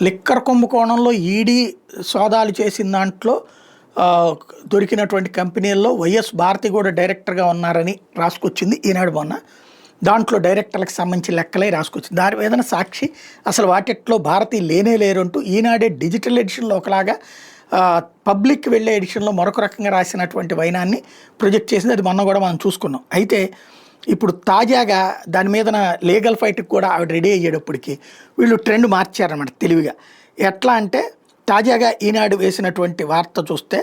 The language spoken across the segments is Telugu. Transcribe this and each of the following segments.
లిక్కర్ కుంభకోణంలో ఈడీ సోదాలు చేసిన దాంట్లో దొరికినటువంటి కంపెనీల్లో వైఎస్ భారతి కూడా డైరెక్టర్గా ఉన్నారని రాసుకొచ్చింది ఈనాడు మొన్న. దాంట్లో డైరెక్టర్లకు సంబంధించిన లెక్కలే రాసుకొచ్చింది. దాని మీదన సాక్షి అసలు వాటిట్లో భారతి లేనే లేరంటూ ఈనాడే డిజిటల్ ఎడిషన్లో ఒకలాగా, పబ్లిక్ వెళ్ళే ఎడిషన్లో మరొక రకంగా రాసినటువంటి వైనాన్ని ప్రొజెక్ట్ చేసింది. అది మొన్న కూడా మనం చూసుకున్నాం. అయితే ఇప్పుడు తాజాగా దాని మీదన లీగల్ ఫైట్కి కూడా ఆవిడ రెడీ అయ్యేటప్పటికి వీళ్ళు ట్రెండ్ మార్చారన్నమాట తెలివిగా. ఎట్లా అంటే తాజాగా ఈనాడు వేసినటువంటి వార్త చూస్తే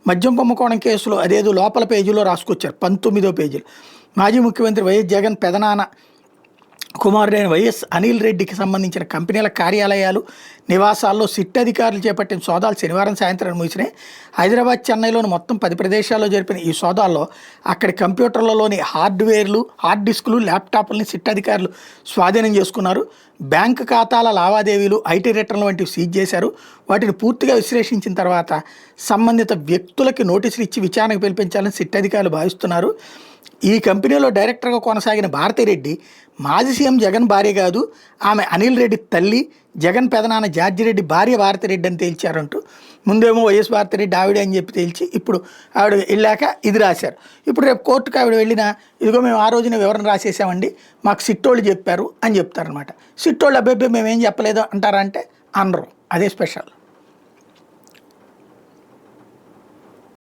మద్యం కుంభకోణం కేసులో అదేదో లోపల పేజీలో రాసుకొచ్చారు 19వ పేజీలో. మాజీ ముఖ్యమంత్రి వైఎస్ జగన్ పెదనాన్న కుమారుడైన వైఎస్ అనిల్ రెడ్డికి సంబంధించిన కంపెనీల కార్యాలయాలు, నివాసాల్లో సిట్ అధికారులు చేపట్టిన సోదాలు శనివారం సాయంత్రం ముగిసినాయి. హైదరాబాద్, చెన్నైలోని మొత్తం 10 ప్రదేశాల్లో జరిపిన ఈ సోదాల్లో అక్కడి కంప్యూటర్లలోని హార్డ్ డిస్కులు, ల్యాప్టాప్లని సిట్ అధికారులు స్వాధీనం చేసుకున్నారు. బ్యాంకు ఖాతాల లావాదేవీలు, ఐటీ రిటర్న్లు వంటివి సీజ్ చేశారు. వాటిని పూర్తిగా విశ్లేషించిన తర్వాత సంబంధిత వ్యక్తులకి నోటీసులు ఇచ్చి విచారణకు పిలిపించాలని సిట్ అధికారులు భావిస్తున్నారు. ఈ కంపెనీలో డైరెక్టర్గా కొనసాగిన భారతిరెడ్డి మాజీ సీఎం జగన్ భార్య కాదు, ఆమె అనిల్ రెడ్డి తల్లి, జగన్ పెదనాన్న జార్జిరెడ్డి భార్య భారతిరెడ్డి అని తేల్చారంటూ. ముందేమో వైఎస్ భారతిరెడ్డి ఆవిడ అని చెప్పి తేల్చి ఇప్పుడు ఆవిడ వెళ్ళాక ఇది రాశారు. ఇప్పుడు రేపు కోర్టుకు ఆవిడ వెళ్ళినా ఇదిగో మేము ఆ రోజున వివరణ రాసేసామండి, మాకు సిట్టోళ్ళు చెప్పారు అని చెప్తారనమాట. సిట్టోళ్ళు అబ్బాయి మేమేం చెప్పలేదు అంటారా అంటే అనరు. అదే స్పెషల్.